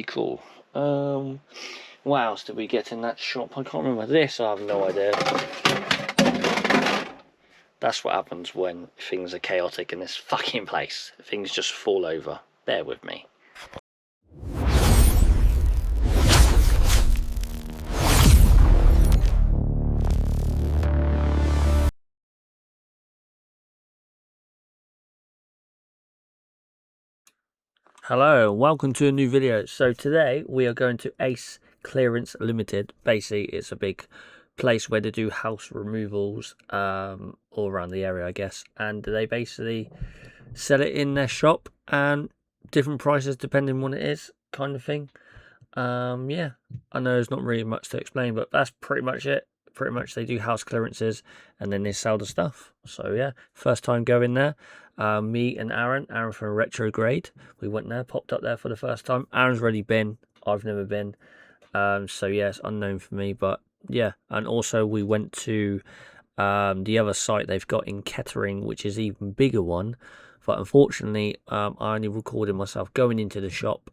cool. What else did we get in that shop? I can't remember. This I have no idea. That's what happens when things are chaotic in this fucking place. Things just fall over. Bear with me. Hello, welcome to a new video. So today we are going to Ace Clearance Limited. Basically, it's a big place where they do house removals all around the area, I guess. And they basically sell it in their shop and different prices depending on what it is, kind of thing. Yeah, I know there's not really much to explain, but that's pretty much it. Pretty much they do house clearances and then they sell the stuff. So yeah, first time going there. Me and Aaron from RetroGaming, we went there, popped up there for the first time. Aaron's already been, I've never been. So yeah, it's unknown for me, but yeah. And also we went to the other site they've got in Kettering, which is an even bigger one. But unfortunately, I only recorded myself going into the shop,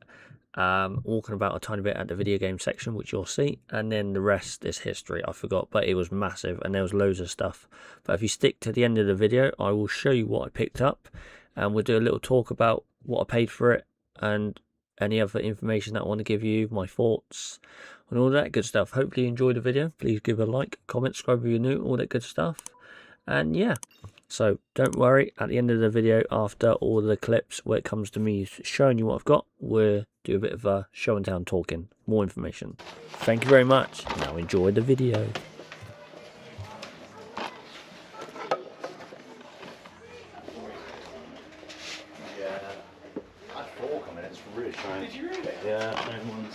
walking about a tiny bit at the video game section, which you'll see, and then the rest is history. I forgot, but it was massive and there was loads of stuff. But if you stick to the end of the video, I will show you what I picked up, and we'll do a little talk about what I paid for it and any other information that I want to give you, my thoughts and all that good stuff. Hopefully you enjoyed the video. Please give a like, comment, subscribe if you're new, all that good stuff. And yeah, so don't worry, at the end of the video, after all the clips where it comes to me showing you what I've got, we'll do a bit of a show and tell, talking, more information. Thank you very much. Now enjoy the video. Yeah, I thought coming in, it's really strange. Did you really? Yeah, same ones.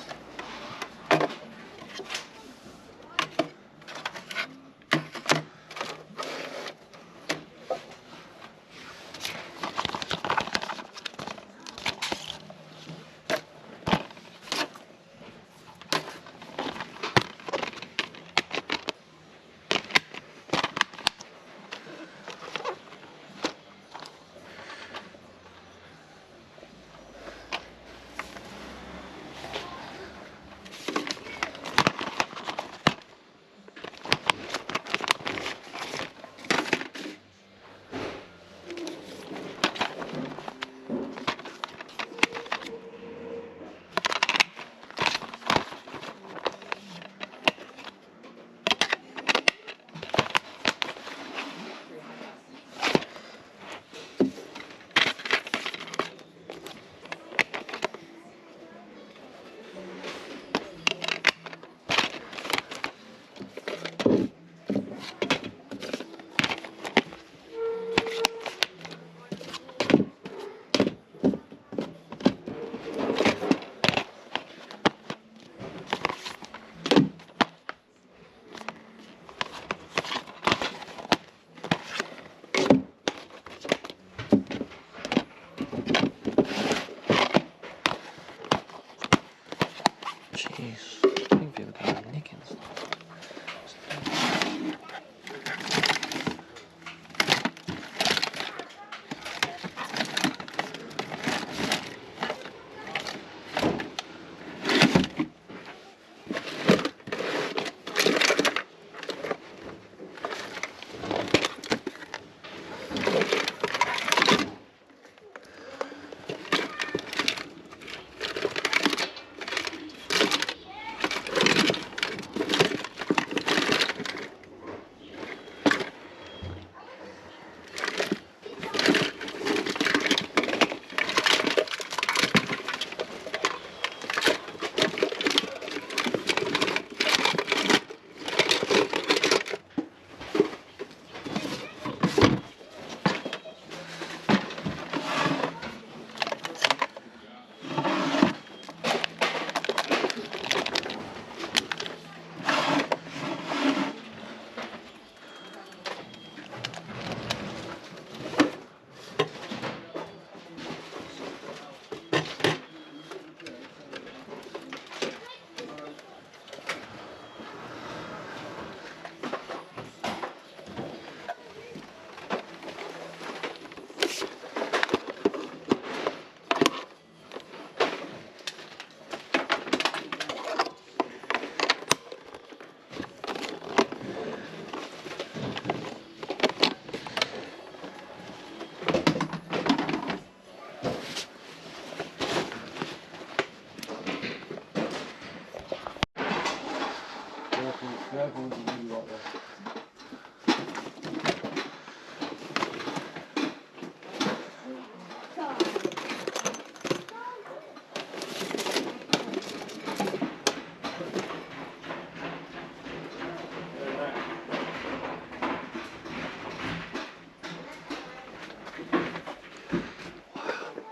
Jeez, I think people got a nick and stuff.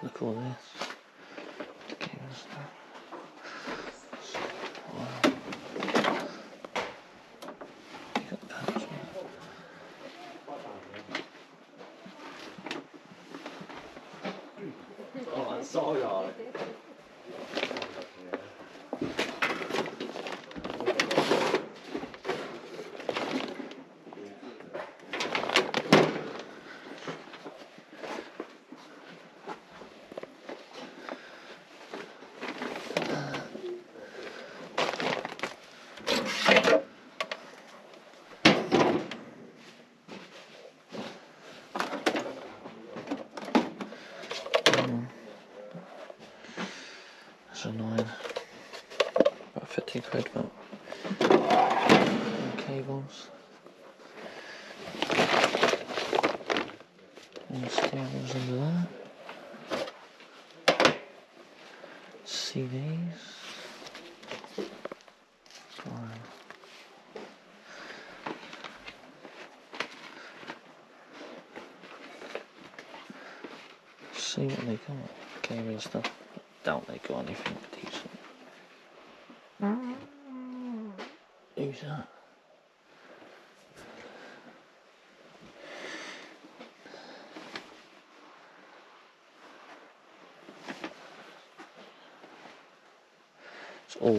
Look at all this. The games stuff. Wow. You got the patch, man. Oh, that's so hard. That's annoying. About 50 quid, but cables. And the steering wheel's under that. CDs. Fine. See what they got. Gaming stuff. Doubt they got anything decent. Who's that? It's all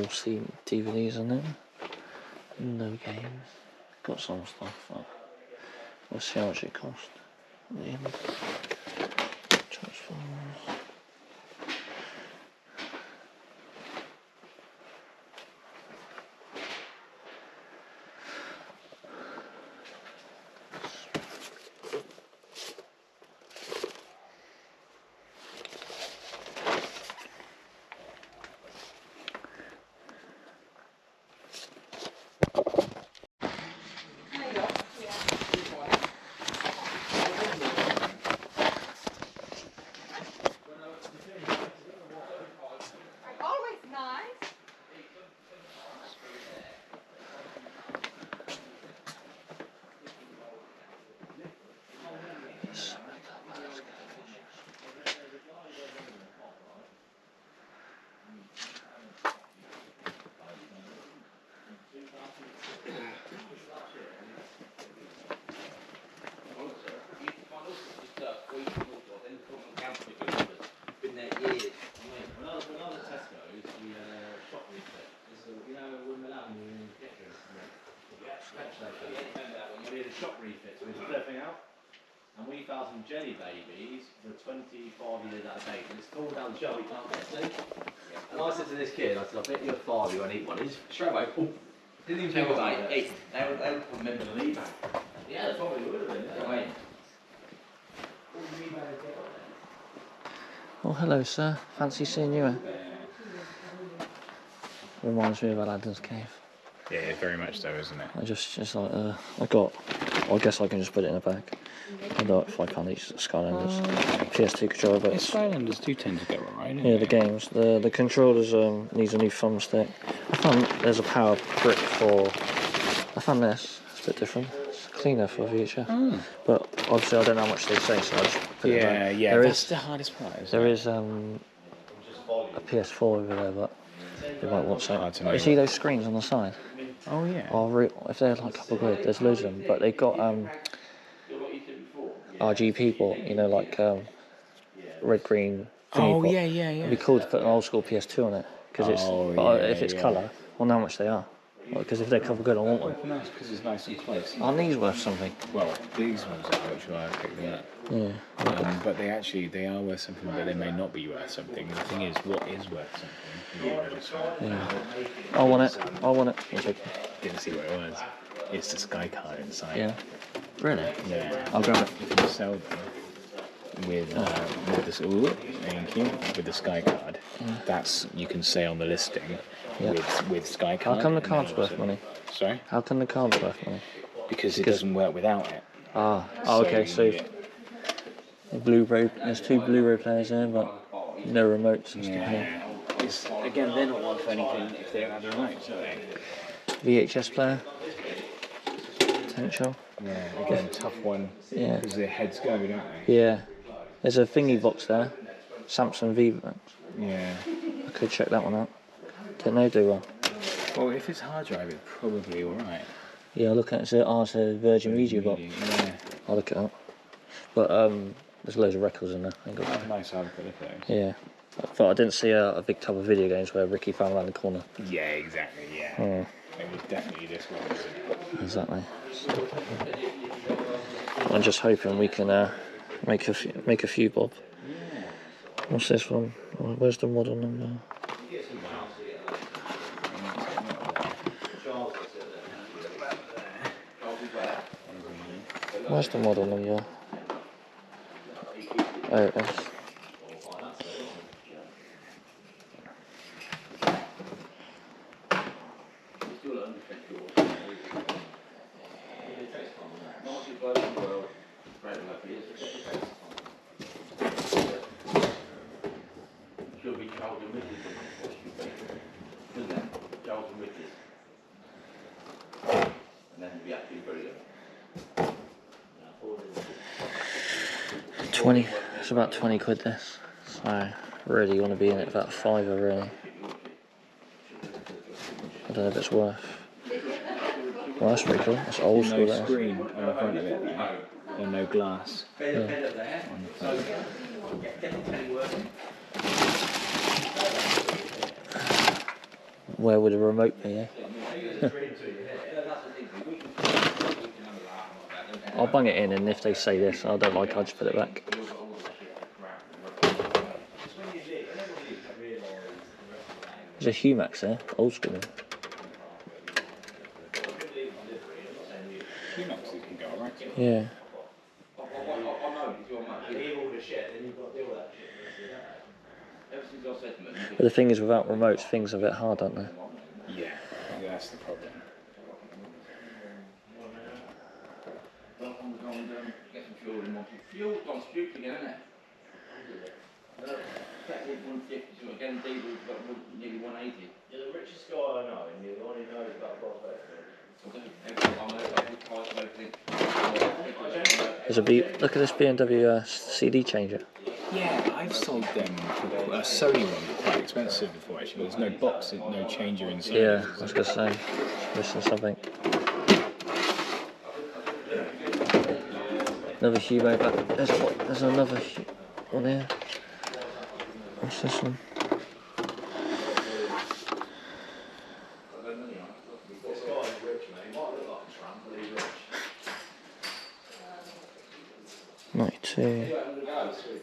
DVDs in there. No games. Got some stuff. But we'll see how much it cost at the end. Transformers. We did a shop refit, so we took everything out, and we found some jelly babies for 25 years out of date, and it's fallen down the shelf, you can't get to. And I said to this kid, I said, I bet you're 5, you won't eat one. He's straight away, oh, didn't even think about it. They would remember the lead back. Yeah, they probably would have been. Yeah. Oh, hello, sir. Fancy seeing you, eh? Reminds me of Aladdin's cave. Yeah, very much so, isn't it? I just like, I guess I can just put it in a bag. I don't if I can't use Skylanders PS2 controller, but Skylanders do tend to go alright. yeah, the games, the controllers needs a new thumbstick. I found there's a power brick for. I found this. It's a bit different. It's cleaner for VHF, but obviously I don't know how much they say, so I just put it in a bag. Yeah, that's the hardest part. There is a PS4 over there, but they might want Hard to something. know You see what- those screens on the side? Oh yeah. If they're like a couple of quid, there's loads of them, but they've got RGB port, you know, like red, green, thingy Oh port. yeah. It'd be cool to put an old school PS2 on it, because if it's colour, I know how much they are. Because if they're a couple of quid, I want one. Nice, because it's nice and close. Aren't these worth something? Well, these ones are, which I picked them up. Yeah. But they are worth something, but they may not be worth something. The thing is, what is worth something? I want it. I'll take it. Didn't see what it was. It's the sky car inside. Yeah. Really? Yeah. I'll grab it. You can sell them. this. Ooh, thank you. With the Sky card, that's you can say on the listing with Sky card. How come the card's worth money? Sorry. How come the card's worth money? Because it doesn't work without it. Okay. So Blu-ray. There's 2 Blu-ray players there, but no remotes. Again, they're not one for anything if they don't have the remotes, are they? VHS player. Potential. Yeah. Again, tough one. Yeah. Because their heads go, don't they? Yeah. There's a thingy box there. Samsung V box. Yeah. I could check that one out. Don't know, do well. Well, if it's hard drive, it's probably alright. Yeah, I'll look at it. It's a Virgin Media box. Yeah. I'll look it up. But there's loads of records in there. Nice hard to look at those. Yeah. I thought I didn't see a big tub of video games where Ricky found around the corner. Yeah, exactly, yeah. It was definitely this one, wasn't it? Exactly. I'm just hoping we can make a few bob. What's this one? Where's the model number? Where's the model number? Oh, it is. It's about 20 quid this, so really you want to be in it about £5 really. I don't know if it's worth. Well, that's pretty cool. That's old school. No screen on the front of it there, and no glass. Yeah. On the front. Where would a remote be? Eh? I'll bung it in, and if they say this I don't like, I'll just put it back. There's a Humax there, old school. Humaxes can go alright. Yeah. But the thing is, without remotes, things are a bit hard, aren't they? Yeah, that's the problem. Nearly 180. You're the richest guy I know, and you're the one who knows about There's look at this BMW CD changer. Yeah, I've sold them for a Sony one quite expensive before actually. There's no box, no changer inside. Yeah, I was gonna say, it's missing something. Another Hugo back. There's another one here. What's this one?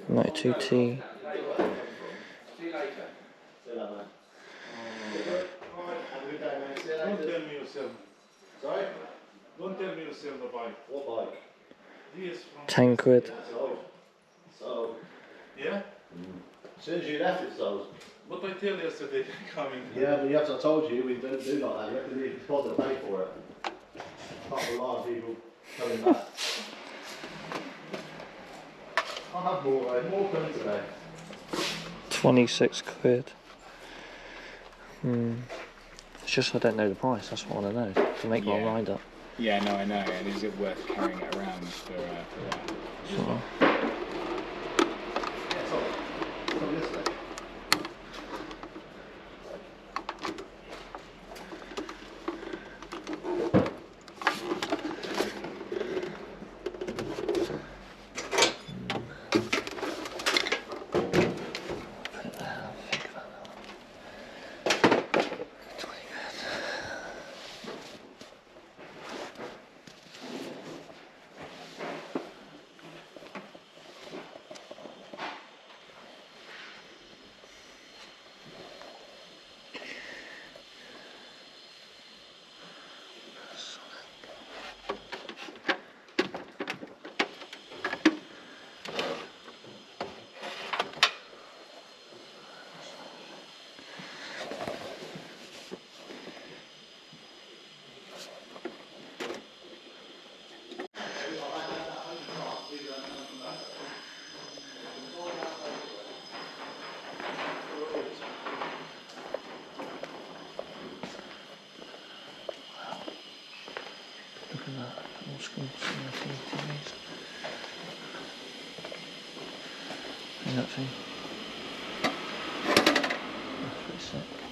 '92 T. Sorry? Don't tell me you're selling the bike. What bike? These from 10 quid. So, yeah? As soon as you left it sold. What I tell you yesterday coming. Yeah, but yes, I told you we don't do like that. You have to leave the deposit to pay for it. Can't rely on people coming back. I'll have more coming today. 26 quid. It's just I don't know the price, that's what I want to know, to make my mind up. Yeah, no, I know. And is it worth carrying it around for that? So, So this way. screen TVs. And that thing. That's pretty sick.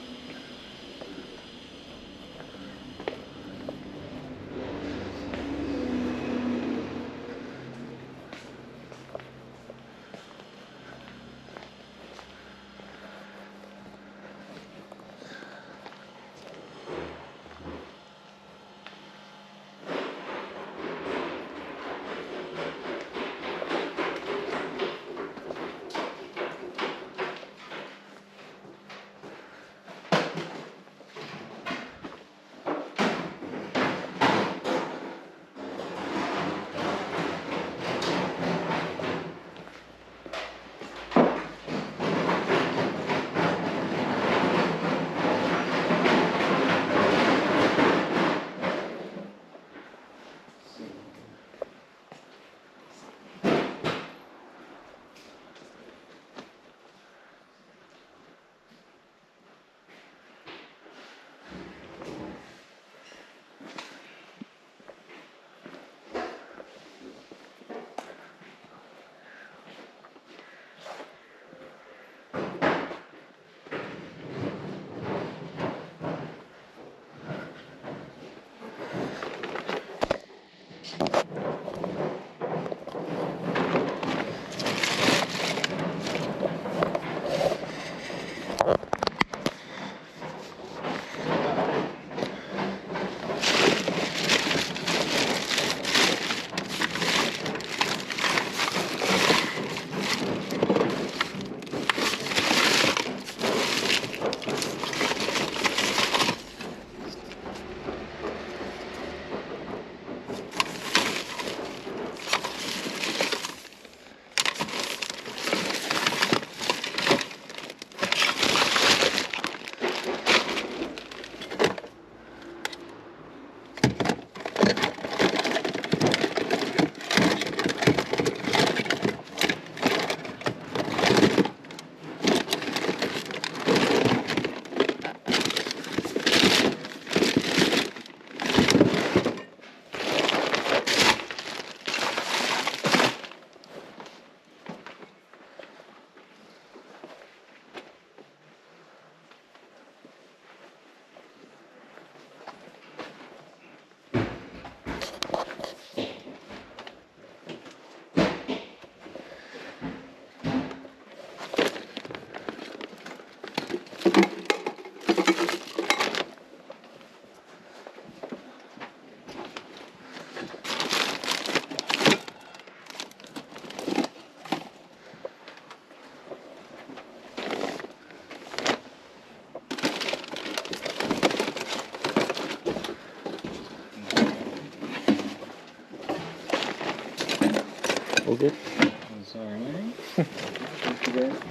All good? Sorry, mate. Thank you very much.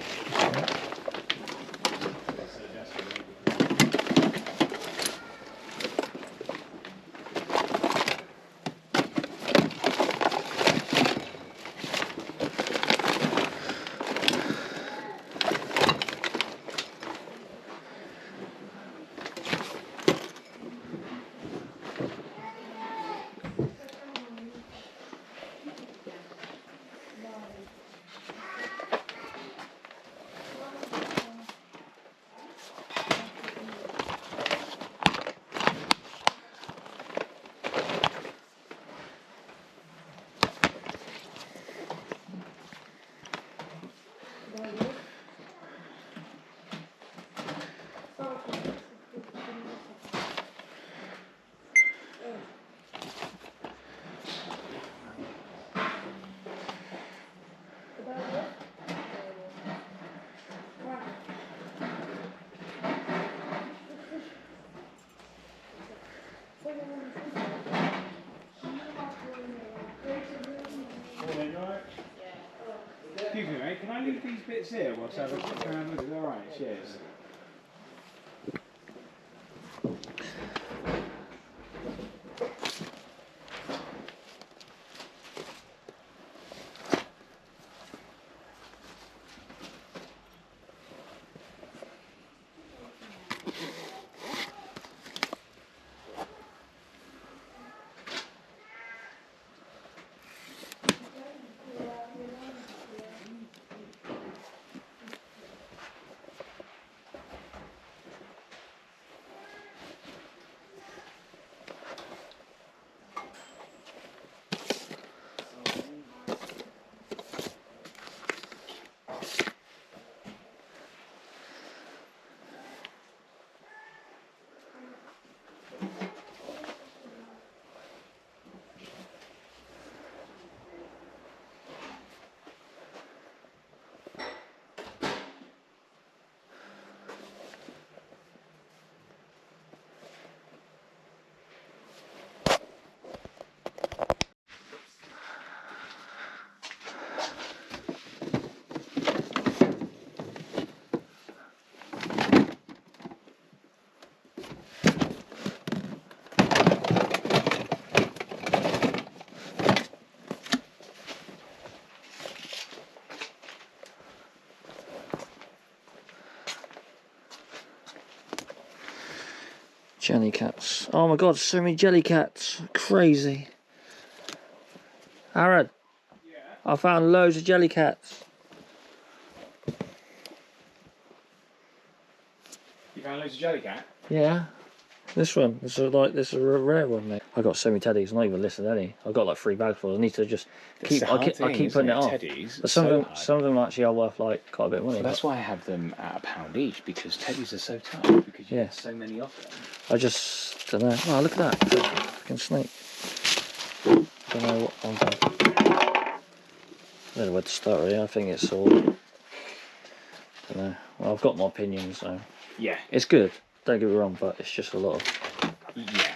Excuse me, mate, can I leave these bits here whilst I have a look around? Is that alright? Cheers. Jelly cats. Oh my god, so many jelly cats. Crazy. Aaron, I found loads of jelly cats. You found loads of jelly cat? Yeah. This one. This is a rare one, mate. I got so many teddies, not even listed any. I've got like 3 bags full. I need to just keep. I keep putting it off. Teddies, but some of them actually are worth like quite a bit of money. Well, that's why I have them at £1 each, because teddies are so tough. Because you get so many of them. I just don't know. Oh, look at that! Fucking snake. Don't know what I'm doing. I don't know where to start really. I think it's all. Don't know. Well, I've got my opinions, so. Yeah. It's good. Don't get me wrong, but it's just a lot of. Yeah.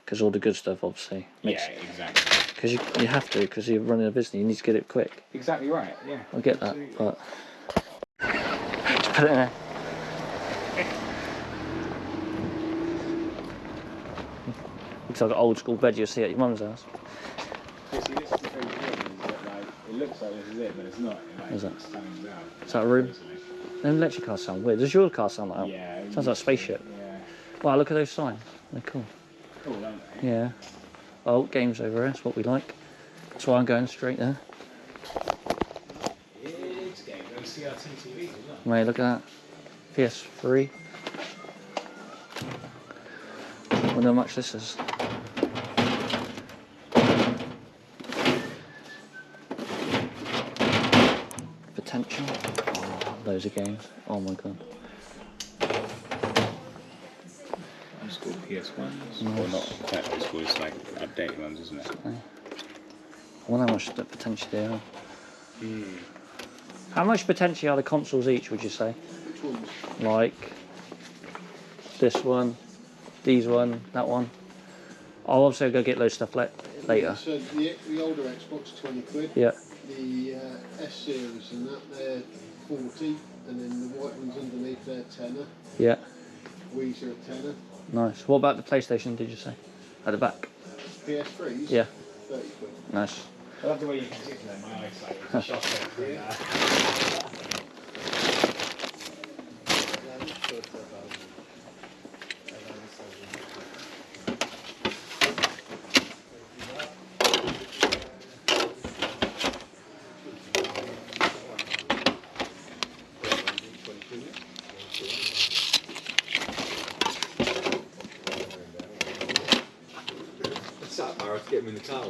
Because all the good stuff, obviously. Yeah, exactly. Because you have to, because you're running a business, you need to get it quick. Exactly right, yeah. I get that, but... Just put it in there. Looks like an old school bed you'll see at your mum's house. Yeah, see, this is the crazy thing, is that, like, it looks like this is it, but it's not. It, like, Is that? stands out. Is that a room? Them electric cars sound weird. Does your car sound like that? Yeah. Sounds like a spaceship. Yeah. Wow, look at those signs. They're cool. Cool, aren't they? Yeah. Oh, games over here. That's what we like. That's why I'm going straight there. It's game. Those CRT TVs as well. Mate, look at that. PS3. I wonder how much this is. Potential. Oh, loads of games. Oh my god. Old school PS1s. Well, not quite old school, it's like updated ones, isn't it? I wonder how much the potentially are. How much potentially are the consoles each, would you say? Which ones? Like this one, these one, that one. I'll also go get those stuff later. So the older Xbox, 20 quid. Yeah. The S series and that, they're 40, and then the white ones underneath, they're tenner. Yeah. Wii's are a tenner. Nice. What about the PlayStation, did you say? At the back? PS3s? Yeah. 30 quid. Nice. I love the way you can see it there. My eyesight is shocking. What's that, Barrow? To get him in the car.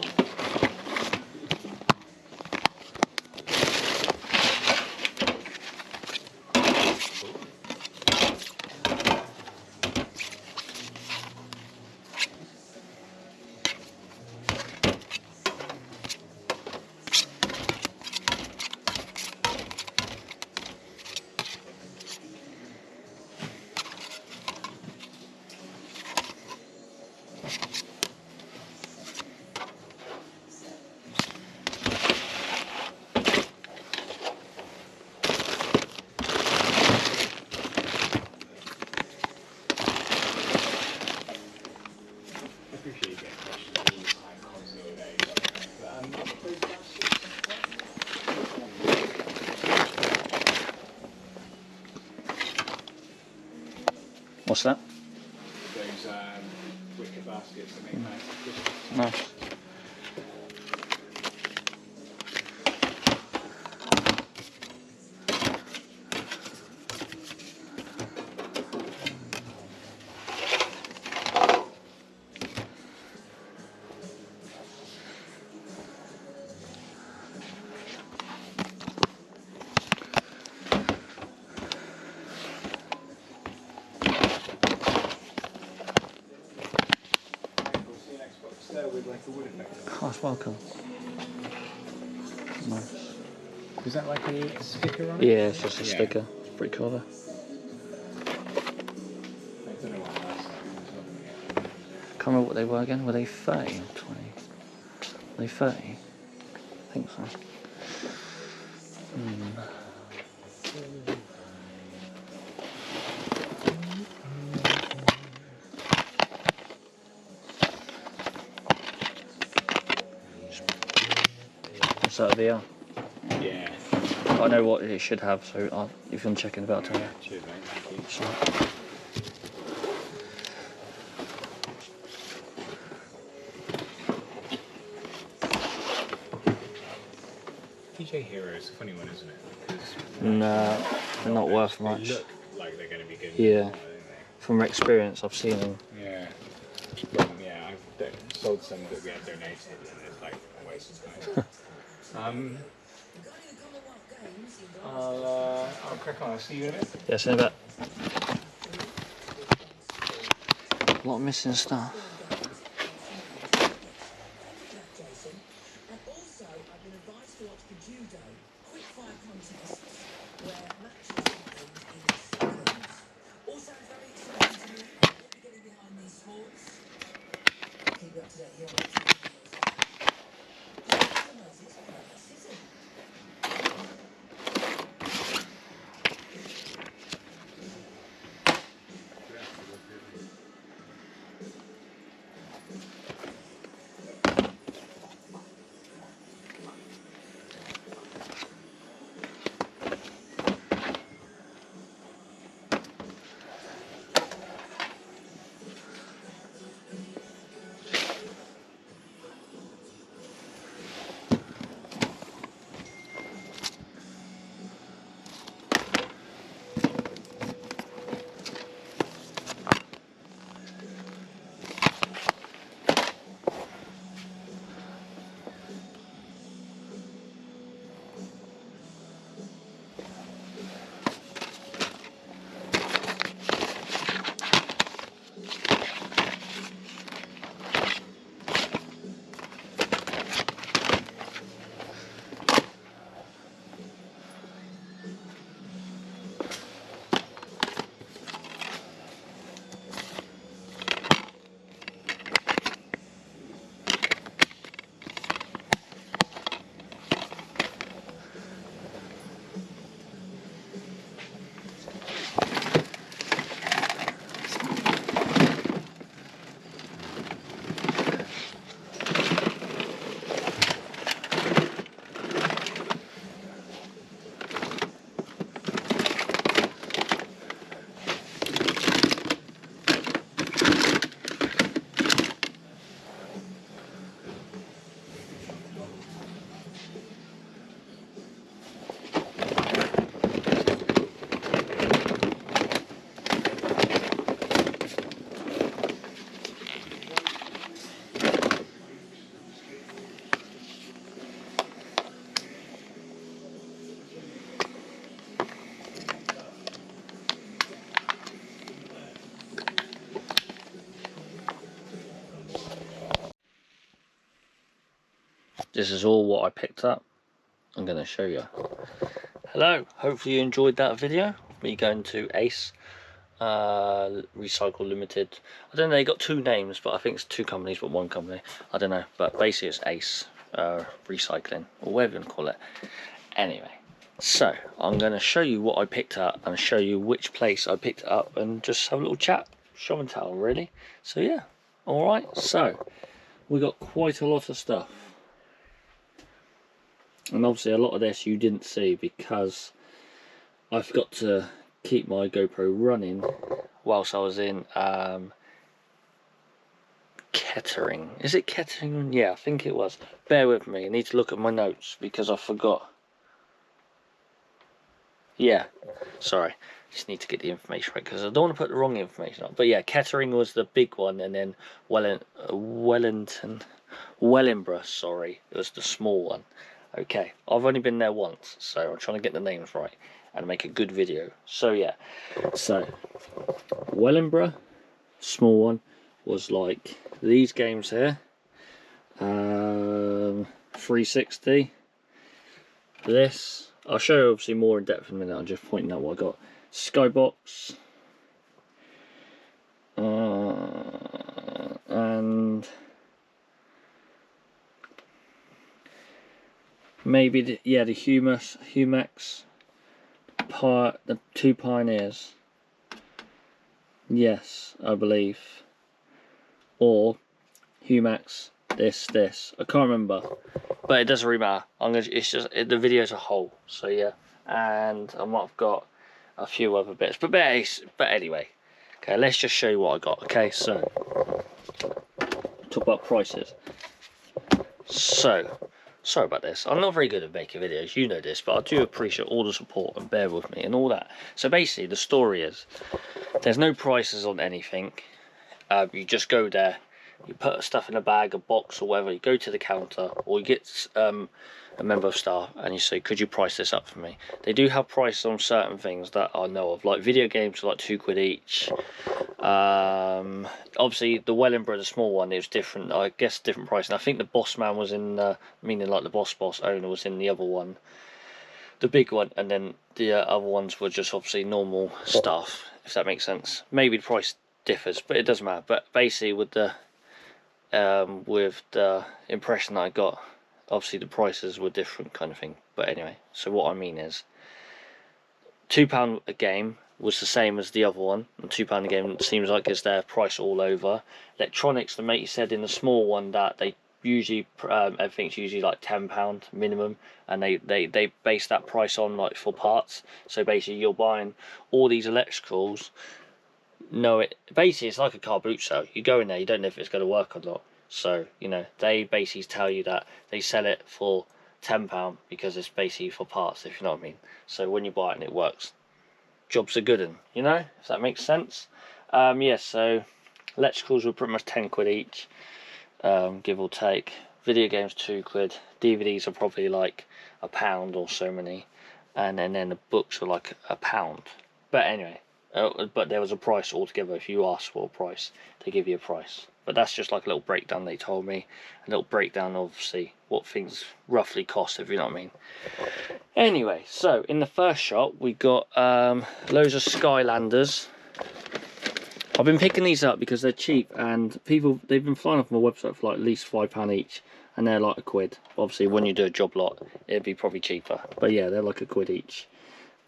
What's that? Those wicker baskets that make nice. Nice. Class welcome. Nice. Is that like a sticker on it? Yeah, it's just a sticker. It's pretty cool though. I don't know what that's like. Can't remember what they were again. Were they 30 or 20? Were they 30? I think so. What's that, VR? Yeah. I know what it should have, so if you want to check in about, I'll tell you. Cheers, mate. Thank you. So, DJ Hero is a funny one, isn't it? Because No, they're not worth they much. look like they're going to be good. Yeah. Don't they? From experience, I've seen them. Yeah. But, yeah, I've sold some that we have donated, and it's like a waste of time. I'll crack on. I'll see you in a bit. Yeah, see you in a bit. A lot of missing stuff. This is all what I picked up. I'm going to show you. Hello, hopefully you enjoyed that video. Me going to Ace Recycle Limited. I don't know, they got two names, but I think it's two companies but one company. I don't know, but basically it's Ace Recycling, or whatever you want to call it. Anyway, so I'm going to show you what I picked up and show you which place I picked it up and just have a little chat, show and tell really. So yeah, alright, so we got quite a lot of stuff. And obviously a lot of this you didn't see because I forgot to keep my GoPro running whilst I was in Kettering. Is it Kettering? Yeah, I think it was. Bear with me, I need to look at my notes because I forgot. Yeah, sorry, just need to get the information right because I don't want to put the wrong information up. But yeah, Kettering was the big one, and then Wellingborough, sorry, it was the small one. Okay, I've only been there once, so I'm trying to get the names right and make a good video. So yeah, so Wellingborough, small one, was like these games here. 360. This, I'll show you obviously more in depth in a minute. I'm just pointing out what I got. Skybox. And maybe the Humax, the two Pioneers. Yes, I believe. Or Humax, this. I can't remember, but it doesn't really matter. It's just the video as a whole. So yeah, and I might have got a few other bits, but anyway. Okay, let's just show you what I got. Okay, so talk about prices. So Sorry about this. I'm not very good at making videos, you know this, but I do appreciate all the support and bear with me and all that. So basically, the story is, there's no prices on anything. You just go there, you put stuff in a bag, a box or whatever, you go to the counter, or you get a member of staff and you say, could you price this up for me? They do have prices on certain things that I know of, like video games are like £2 each. Obviously the Wellingborough, the small one, it was different, I guess different price, and I think the Boss Man was in, meaning like the boss owner was in the other one, the big one, and then the other ones were just obviously normal stuff, if that makes sense. Maybe the price differs, but it doesn't matter. But basically with the impression that I got, obviously the prices were different kind of thing. But anyway, so what I mean is, £2 a game was the same as the other one, and £2 a game seems like it's their price all over. Electronics, the mate said in the small one that they usually everything's usually like £10 minimum, and they base that price on like for parts. So basically you're buying all these electricals. No, basically it's like a car boot sale. You go in there, you don't know if it's going to work or not. So you know, they basically tell you that they sell it for £10 because it's basically for parts, if you know what I mean. So when you buy it and it works, jobs are good, and you know, if that makes sense. Yeah, so electricals were pretty much £10 each, give or take. Video games £2, DVDs are probably like £1 or so many, and then the books were like £1. But anyway, but there was a price altogether. If you ask for a price, they give you a price. But that's just like a little breakdown they told me, a little breakdown of obviously what things roughly cost, if you know what I mean. Anyway, so in the first shop we got loads of Skylanders. I've been picking these up because they're cheap, and they've been flying off my website for like at least £5 each, and they're like £1. Obviously when you do a job lot it'd be probably cheaper, but yeah, they're like £1 each,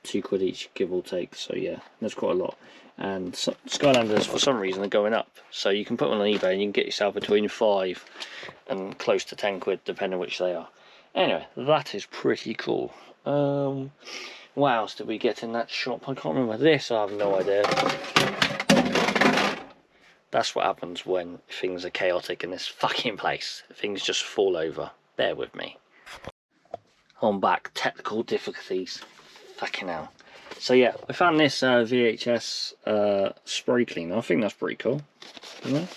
£2 each, give or take. So yeah, that's quite a lot. And so, Skylanders for some reason are going up, so you can put one on eBay and you can get yourself between £5 and close to £10 depending on which they are. Anyway, that is pretty cool. What else did we get in that shop? I can't remember. This I have no idea. That's what happens when things are chaotic in this fucking place. Things just fall over. Bear with me. I'm back. Technical difficulties. Fucking hell. So yeah, I found this VHS spray cleaner. I think that's pretty cool. You know?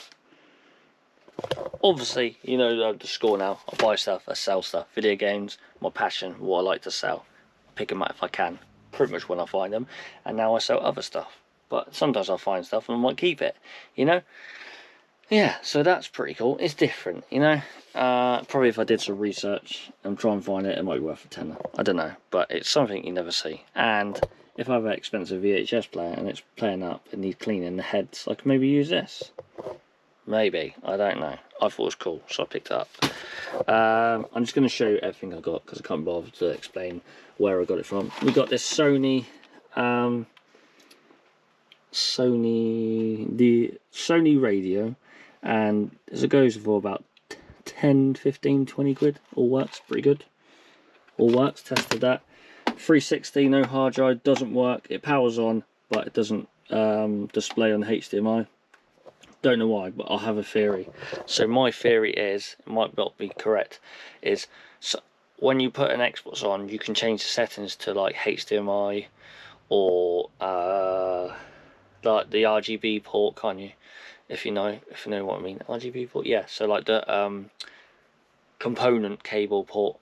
Obviously, you know the score now. I buy stuff, I sell stuff. Video games, my passion, what I like to sell. I pick them up if I can, pretty much when I find them. And now I sell other stuff. But sometimes I find stuff and I might keep it, you know? Yeah, so that's pretty cool. It's different, you know? Probably if I did some research and try and find it, it might be worth a tenner. I don't know, but it's something you never see. And if I have an expensive VHS player and it's playing up and needs cleaning the heads, I can maybe use this. Maybe, I don't know. I thought it was cool, so I picked it up. I'm just going to show you everything I got because I can't bother to explain where I got it from. We got this Sony radio, and as it goes for about 10, 15, 20 quid. All works, pretty good. All works, tested that. 360, no hard drive, doesn't work. It powers on, but it doesn't display on HDMI. Don't know why, but I have a theory. So my theory is, it might not be correct, is so when you put an Xbox on, you can change the settings to like HDMI or like the RGB port, can't you? If you know what I mean. RGB port, yeah. So like the component cable port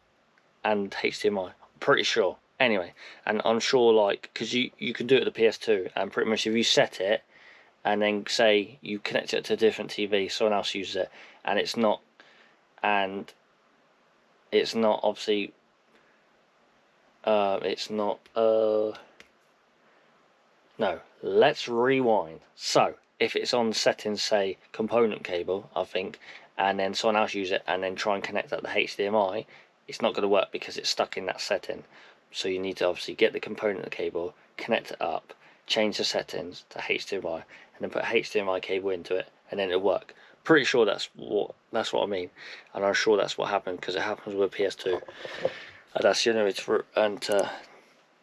and HDMI. I'm pretty sure. Anyway, and I'm sure like because you can do it with the PS2, and pretty much if you set it and then say you connect it to a different TV, someone else uses it, and it's not obviously no, let's rewind. So if it's on settings, say component cable, I think, and then someone else use it and then try and connect that to HDMI, it's not going to work because it's stuck in that setting. So you need to obviously get the component cable, connect it up, change the settings to HDMI, and then put a HDMI cable into it, and then it'll work. Pretty sure that's what I mean, and I'm sure that's what happened because it happens with PS2. And that's, you know, it's for, and to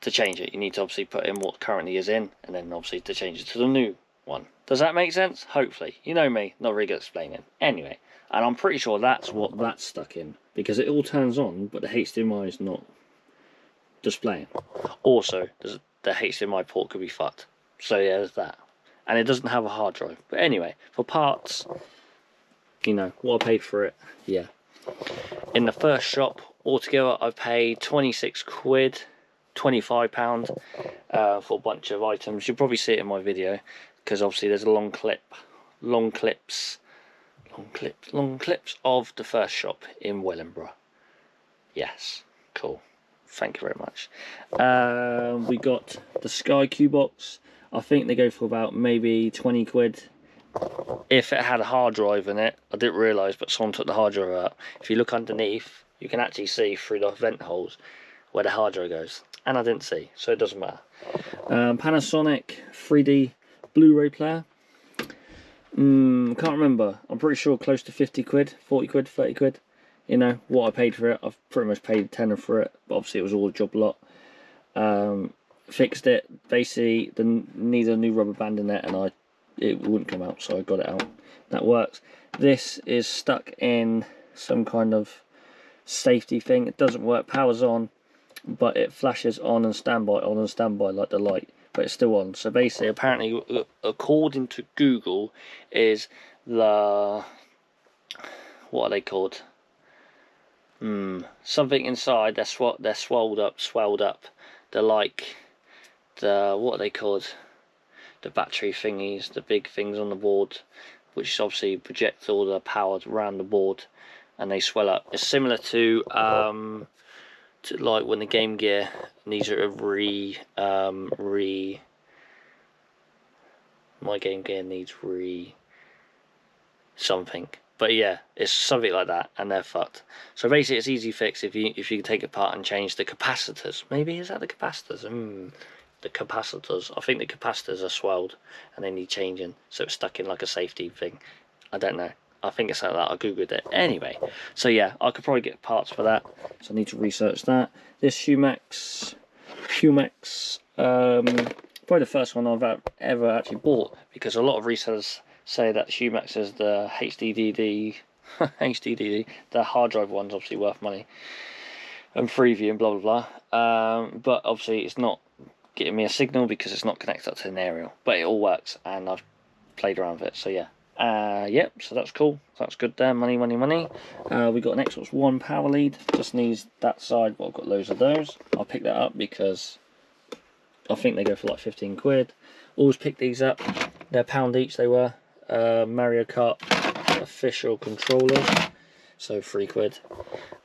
change it, you need to obviously put in what currently is in, and then obviously to change it to the new one. Does that make sense? Hopefully. You know me, not really good at explaining. Anyway, and I'm pretty sure that's what that's stuck in. because it all turns on, but the HDMI is not displaying. Also, the HDMI port could be fucked. So yeah, there's that. And it doesn't have a hard drive. But anyway, for parts, you know, what I paid for it, yeah. In the first shop, altogether, I paid 26 quid, £25 for a bunch of items. You'll probably see it in my video, because obviously there's a long clips of the first shop in Wellingborough. Yes, cool. Thank you very much. We got the Sky Q box. I think they go for about maybe 20 quid. If it had a hard drive in it, I didn't realise, but someone took the hard drive out. If you look underneath, you can actually see through the vent holes where the hard drive goes. And I didn't see, so it doesn't matter. Panasonic 3D Blu-ray player. Can't remember. I'm pretty sure close to 50 quid, 40 quid, 30 quid. You know, what I paid for it, I've pretty much paid tenner for it. But obviously it was all a job lot. Fixed it. Basically, needed a new rubber band in it, and it wouldn't come out, so I got it out. That works. This is stuck in some kind of safety thing. It doesn't work. Power's on, but it flashes on and standby like the light, but it's still on. So basically, apparently, according to Google, is the, what are they called? Something inside. They're swelled up. They're like the, what are they called? The battery thingies, the big things on the board, which obviously project all the power around the board, and they swell up. It's similar to like when the Game Gear needs a my Game Gear needs something. But yeah, it's something like that, and they're fucked. So basically, it's easy fix if you take it apart and change the capacitors. Maybe is that the capacitors? The capacitors. I think the capacitors are swelled and they need changing, so it's stuck in like a safety thing. I don't know. I think it's like that. I googled it. Anyway, so yeah, I could probably get parts for that. So I need to research that. This Humax, probably the first one I've ever actually bought, because a lot of resellers say that Humax is the HDD, the hard drive one's obviously worth money, and Freeview and blah blah blah. But obviously it's not getting me a signal because it's not connected up to an aerial, but it all works, and I've played around with it. So yeah, yep. So that's cool. That's good there. Money. We got an Xbox One power lead. Just needs that side, but I've got loads of those. I'll pick that up because I think they go for like 15 quid. Always pick these up. They're £1 each. They were. Mario Kart official controllers, so 3 quid.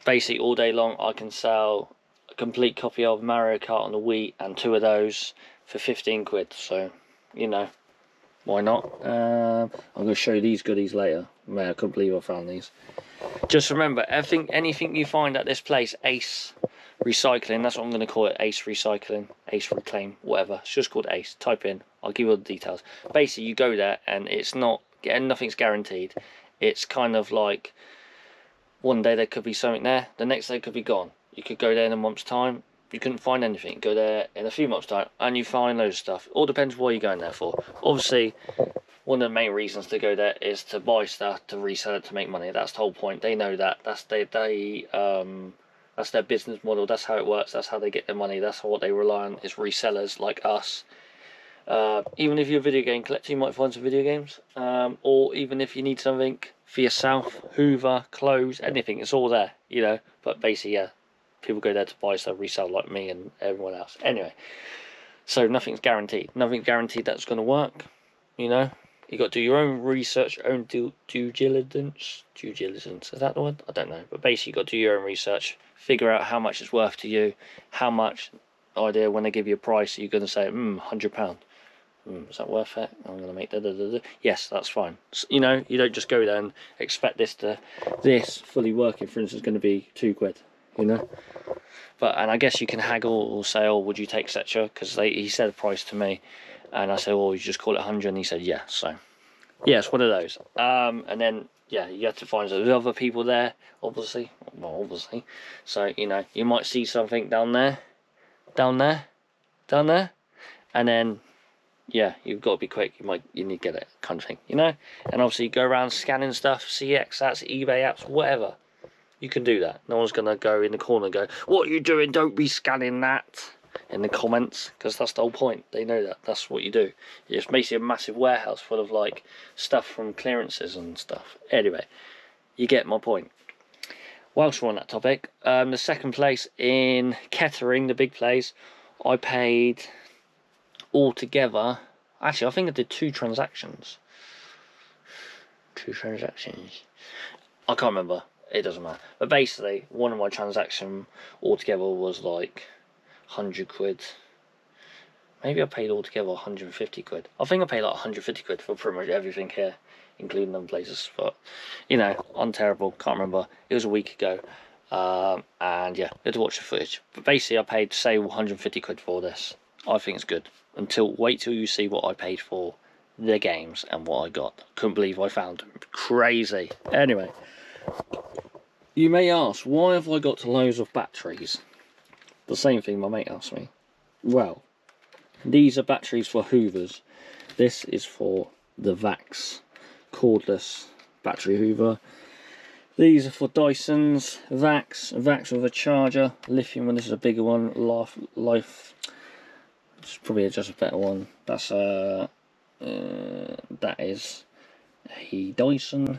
Basically all day long I can sell a complete copy of Mario Kart on the Wii and 2 of those for 15 quid, so you know, why not? I'm going to show you these goodies later. Man, I couldn't believe I found these. Just remember, anything you find at this place, Ace Recycling, that's what I'm going to call it, Ace Recycling, Ace Reclaim, whatever, it's just called Ace. Type in, I'll give you all the details. Basically you go there and it's not, nothing's guaranteed. It's kind of like one day there could be something there, the next day could be gone. You could go there in a month's time, you couldn't find anything. Go there in a few months' time and you find loads of stuff. All depends what you're going there for. Obviously, one of the main reasons to go there is to buy stuff, to resell it, to make money. That's the whole point. They know that. That's their business model. That's how it works. That's how they get their money. That's what they rely on, is resellers like us. Even if you're a video game collector, you might find some video games. Or even if you need something for yourself, Hoover, clothes, anything, it's all there, you know. But basically, yeah, people go there to buy stuff, resell, like me and everyone else. Anyway, so nothing's guaranteed. Nothing's guaranteed that's going to work, you know. You got to do your own research, your own due diligence. Due diligence, is that the one? I don't know. But basically, you got to do your own research, figure out how much it's worth to you, how much. Idea when they give you a price, you're going to say, £100. Is that worth it? I'm going to make yes, that's fine. So, you know, you don't just go there and expect this fully working, for instance, is going to be 2 quid, you know. But, and I guess you can haggle or say, oh, would you take such because he said a price to me, and I said, well, you just call it 100, and he said, yeah. So yeah, it's one of those. And then yeah, you have to find there's other people there, obviously. So, you know, you might see something down there, and then yeah, you've got to be quick. You need to get it, kind of thing, you know. And obviously, you go around scanning stuff, CX apps, eBay apps, whatever. You can do that. No one's going to go in the corner and go, what are you doing? Don't be scanning that in the comments, because that's the whole point. They know that. That's what you do. It's basically a massive warehouse full of like stuff from clearances and stuff. Anyway, you get my point. Whilst we're on that topic, the second place in Kettering, the big place, I paid altogether. Actually, I think I did 2 transactions. 2 transactions. I can't remember. It doesn't matter. But basically, one of my transactions altogether was like 100 quid. Maybe I paid altogether 150 quid. I think I paid like 150 quid for pretty much everything here, including them places. But, you know, I'm terrible. Can't remember. It was a week ago. And yeah, I had to watch the footage. But basically, I paid, say, 150 quid for this. I think it's good. Wait till you see what I paid for the games and what I got. Couldn't believe I found them. Crazy. Anyway, you may ask, why have I got loads of batteries? The same thing my mate asked me. Well, these are batteries for Hoovers. This is for the Vax cordless battery Hoover. These are for Dyson's Vax with a charger, lithium one. This is a bigger one. Life. It's probably just a better one. That's that is a Dyson.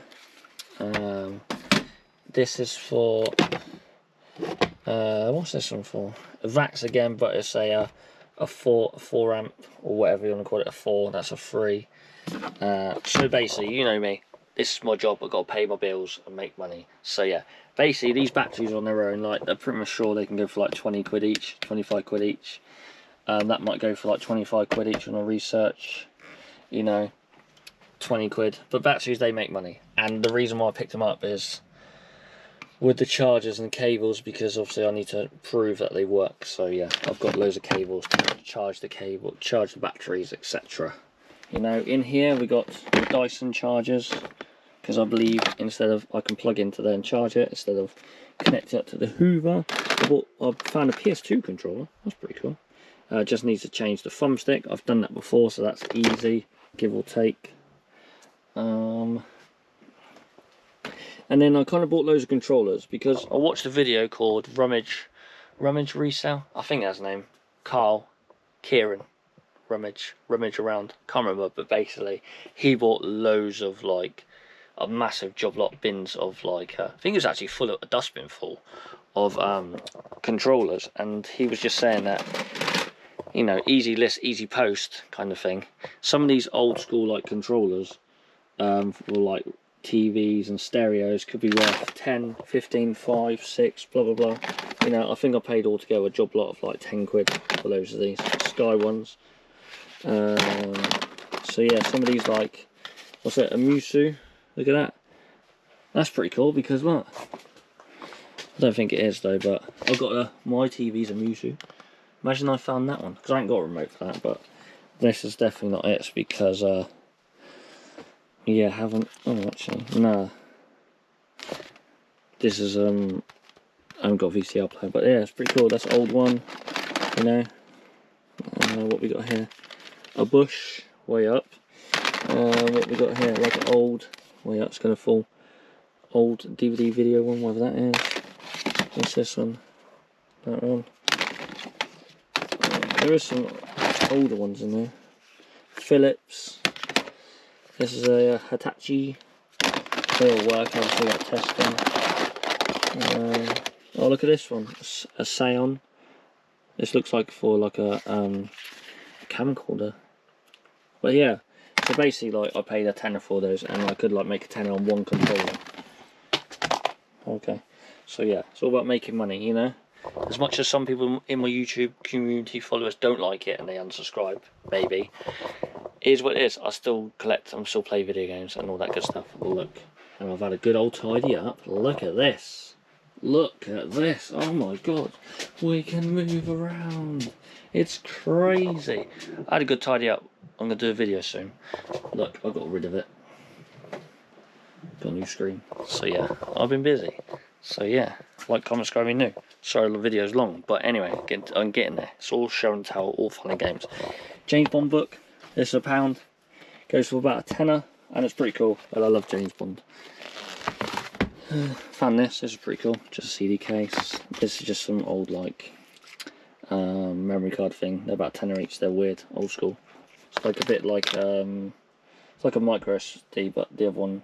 This is for what's this one for? A Vax again, but it's a 4 amp or whatever you want to call it. A 4. That's a 3. So basically, you know me. This is my job. I've got to pay my bills and make money. So yeah, basically these batteries on their own, like they're pretty much sure they can go for like 20 quid each, 25 quid each. That might go for like 25 quid each on a research, you know, 20 quid. But batteries, they make money. And the reason why I picked them up is with the chargers and cables, because obviously I need to prove that they work. So yeah, I've got loads of cables to charge the batteries, etc. You know, in here we got the Dyson chargers, because I believe I can plug into there and charge it instead of connecting it to the Hoover. I found a PS2 controller. That's pretty cool. Just needs to change the thumbstick. I've done that before, so that's easy, give or take. And then I kind of bought loads of controllers because I watched a video called Rummage Resale. I think that's his name. Kieran. Rummage around. Can't remember, but basically he bought loads of like a massive job lot bins of like I think it was actually full of a dustbin full of controllers, and he was just saying that, you know, easy list, easy post kind of thing. Some of these old school like controllers for like TVs and stereos could be worth 10, 15, 5, 6, blah blah blah. You know, I think I paid altogether a job lot of like 10 quid for those of these Sky ones. So yeah, some of these like, what's it, a Musu? Look at that. That's pretty cool because what? I don't think it is though, but I've got my TV's a Musu. Imagine I found that one, because I ain't got a remote for that, but this is definitely not it, because yeah, actually, nah. This is, I haven't got a VCR player, but yeah, it's pretty cool. That's an old one, you know. What we got here? A bush, way up. What we got here? Like an old, way up, it's going to fall. Old DVD video one, whatever that is. What's this one? That one. There is some older ones in there. Philips. This is a Hitachi. They all work, obviously got testing. Oh, look at this one. A Scion. This looks like for like a camcorder. But yeah, so basically like I paid a tenner for those, and I could like make a tenner on one controller. Okay, so yeah, it's all about making money, you know. As much as some people in my YouTube community followers don't like it and they unsubscribe, maybe, it is what it is. I still collect and still play video games and all that good stuff. Look, and I've had a good old tidy up. Look at this. Look at this. Oh my god. We can move around. It's crazy. I had a good tidy up. I'm going to do a video soon. Look, I got rid of it. Got a new screen. So yeah, I've been busy. So yeah, like, comment, subscribe, me new. Sorry the video's long, but anyway, I'm getting there. It's all show and tell, all fun and games. James Bond book. This is £1. Goes for about a tenner, and it's pretty cool. But I love James Bond. Found this is pretty cool, just a CD case. This is just some old like memory card thing. They're about 10 each, they're weird, old school. It's like a bit like it's like a micro SD, but the other one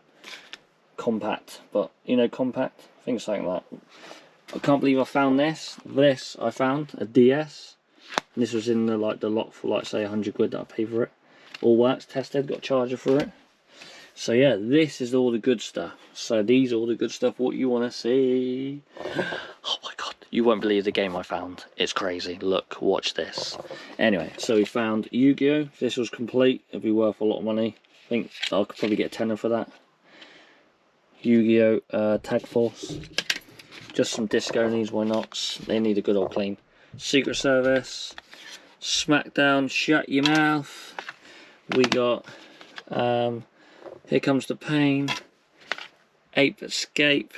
compact, but you know, compact, things like that. I can't believe I found this. I found a DS. And this was in the lot for like say 100 quid that I paid for it. All works, tested, got a charger for it. So yeah, this is all the good stuff. So these are all the good stuff, what you want to see. Oh my god, you won't believe the game I found. It's crazy. Look, watch this. Anyway, so we found Yu-Gi-Oh! If this was complete, it'd be worth a lot of money. I think I could probably get a tenner for that. Yu-Gi-Oh! Tag Force. Just some disco needs, why not? They need a good old clean. Secret Service. Smackdown, Shut Your Mouth. We got Here Comes the Pain, Ape Escape,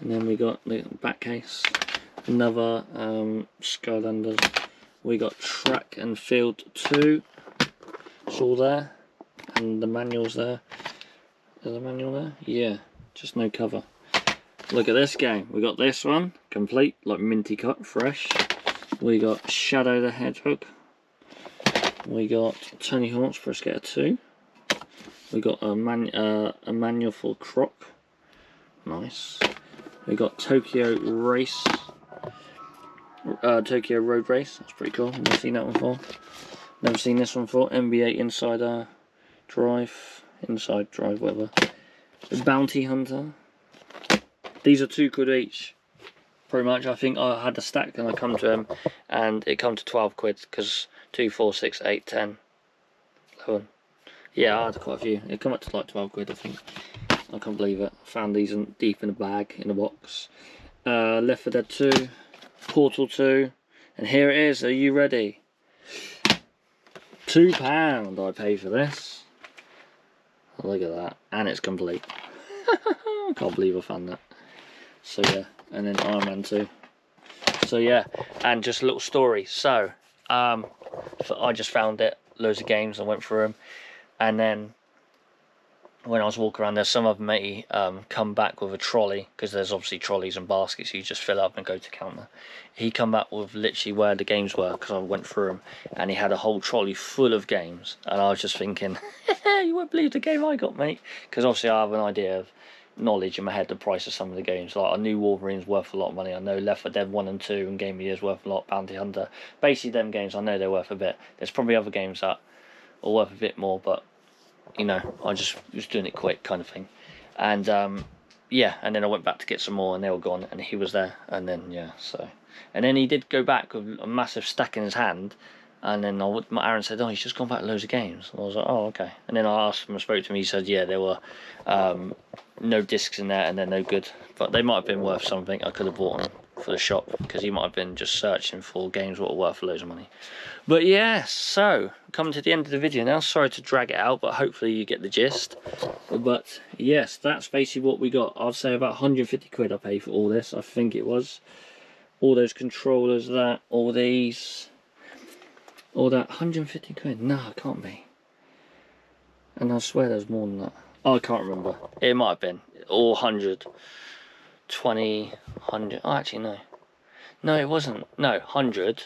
and then we got the back case, another Skylanders. We got Track and Field 2, it's all there, and the manual's there. Is the manual there? Yeah, just no cover. Look at this game, we got this one, complete, like minty cut, fresh. We got Shadow the Hedgehog. We got Tony Hawk's Pro Skater 2. We got a manual for Croc. Nice. We got Tokyo Race. Tokyo Road Race. That's pretty cool. Never seen that one before. Never seen this one before. NBA Inside Drive. Inside Drive, whatever. The Bounty Hunter. These are £2 each. Pretty much. I think I had a stack and I come to him and it come to 12 quid because 2, 4, 6, 8, 10, 11. Yeah, I had quite a few. It come up to like 12 quid, I think. I can't believe it. Found these deep in a bag, in a box. Left 4 Dead 2, Portal 2, and here it is. Are you ready? £2 I paid for this. Look at that. And it's complete. I can't believe I found that. So yeah, and then Iron Man 2. So yeah, and just a little story. So, I just found it, loads of games, I went through them. And then when I was walking around, there's some of them come back with a trolley, because there's obviously trolleys and baskets you just fill up and go to counter. He come back with literally where the games were, because I went through them, and he had a whole trolley full of games. And I was just thinking, you won't believe the game I got, mate. Because obviously I have an idea of knowledge in my head, the price of some of the games. Like I knew Wolverine's worth a lot of money. I know Left 4 Dead 1 and 2 and Game of the Year's worth a lot. Bounty Hunter. Basically them games, I know they're worth a bit. There's probably other games that are worth a bit more, but you know, I just was doing it quick kind of thing. And yeah, and then I went back to get some more and they were gone and he was there. And then yeah, so, and then he did go back with a massive stack in his hand. And then Aaron said, oh, he's just gone back to loads of games. And I was like, oh, okay. And then I asked him, I spoke to him, he said, yeah, there were no discs in there and they're no good. But they might have been worth something. I could have bought them for the shop because he might have been just searching for games that were worth loads of money. But yeah, so coming to the end of the video now. Sorry to drag it out, but hopefully you get the gist. But yes, that's basically what we got. I'd say about 150 quid I paid for all this. I think it was. All those controllers, that, all these. All that, 150 quid? No, it can't be. And I swear there's more than that. Oh, I can't remember. It might have been. Or 100. 20, 100. Oh, actually, no. No, it wasn't. No, 100.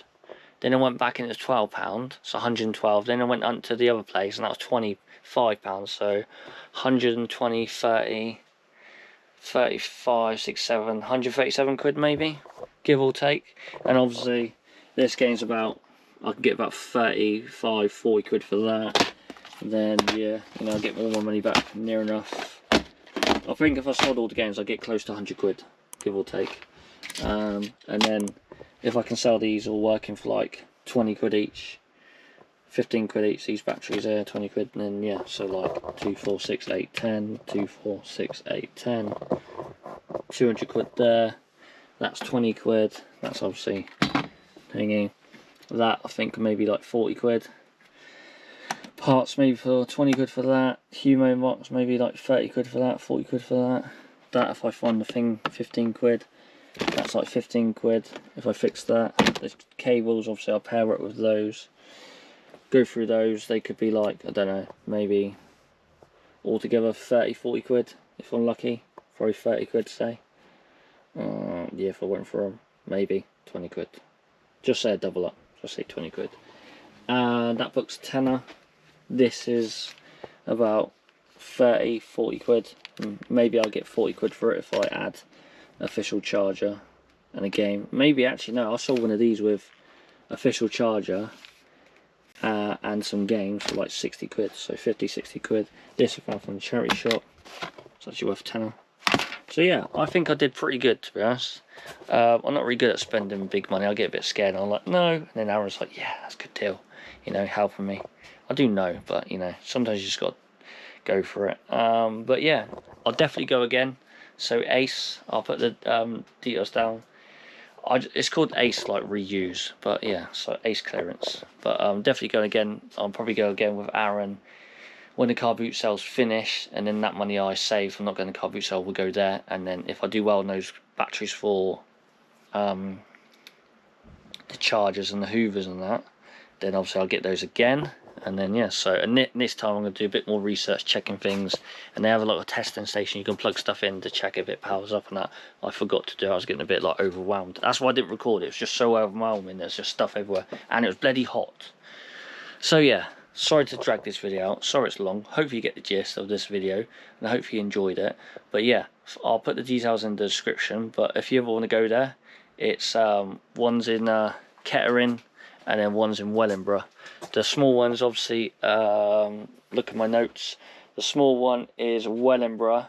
Then I went back and it was £12. So 112. Then I went on to the other place and that was £25. So 120, 30, 35, 6, 7, 137 quid maybe. Give or take. And obviously, this game's about... I can get about 35, 40 quid for that. And then, yeah, you know, I'll get all my money back near enough. I think if I sold all the games, I'll get close to 100 quid, give or take. And then, if I can sell these all working for like 20 quid each, 15 quid each, these batteries there, 20 quid, and then, yeah, so like 2, 4, 6, 8, 10, 2, 4, 6, 8, 10, 200 quid there, that's 20 quid, that's obviously thingy. That I think maybe like 40 quid. Parts maybe for 20 quid for that. Humo box maybe like 30 quid for that, 40 quid for that. That if I find the thing, 15 quid. That's like 15 quid if I fix that. The cables, obviously I'll pair it with those. Go through those, they could be like, I don't know, maybe altogether 30, 40 quid if I'm lucky. Probably 30 quid, say. Yeah, if I went for them, maybe 20 quid. Just say a double up, just say 20 quid. That book's tenner. This is about 30, 40 quid. Maybe I'll get 40 quid for it if I add official charger and a game. Maybe actually no, I saw one of these with official charger and some games for like 60 quid, so 50, 60 quid. This I found from the charity shop. It's actually worth tenner. So yeah, I think I did pretty good, to be honest. I'm not really good at spending big money. I get a bit scared and I'm like, no. And then Aaron's like, yeah, that's a good deal. You know, helping me. I do know, but you know, sometimes you just got to go for it. But yeah, I'll definitely go again. So Ace, I'll put the details down. It's called Ace, like reuse, but yeah, so Ace clearance. But definitely go again. I'll probably go again with Aaron when the car boot sale's finished, and then that money I save from not going to car boot sale will go there. And then if I do well on those batteries for the chargers and the hoovers and that, then obviously I'll get those again. And then yeah, so and this time I'm going to do a bit more research, checking things, and they have a lot of testing station. You can plug stuff in to check if it powers up and that. I forgot to do. I was getting a bit like overwhelmed. That's why I didn't record it. It was just so overwhelming. There's just stuff everywhere, and it was bloody hot. So yeah, sorry to drag this video out. Sorry it's long. Hopefully you get the gist of this video, and I hope you enjoyed it. But yeah, I'll put the details in the description. But if you ever want to go there, it's one's in Kettering, and then one's in Wellingborough. The small one's obviously, look at my notes, the small one is Wellingborough,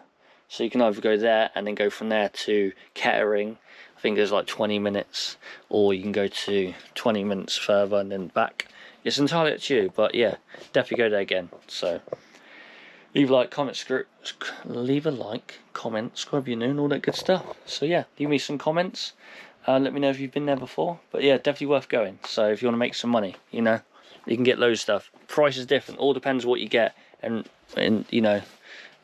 so you can either go there and then go from there to Kettering. I think there's like 20 minutes, or you can go to 20 minutes further and then back. It's entirely up to you, but yeah, definitely go there again. So leave a like, comment, subscribe you new, and all that good stuff. So yeah, leave me some comments. Let me know if you've been there before. But yeah, definitely worth going. So if you want to make some money, you know, you can get loads of stuff. Price is different. All depends what you get, and you know,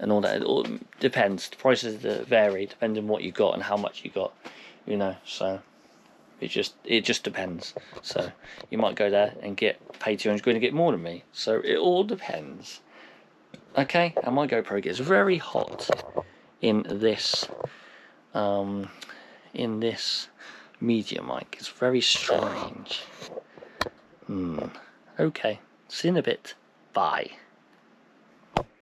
and all that. It all depends. The prices vary depending on what you got and how much you got. You know, so it just depends. So you might go there and pay 200 quid and get more than me. So it all depends. Okay, and my GoPro gets very hot in this media mic. It's very strange. Okay, see you in a bit. Bye.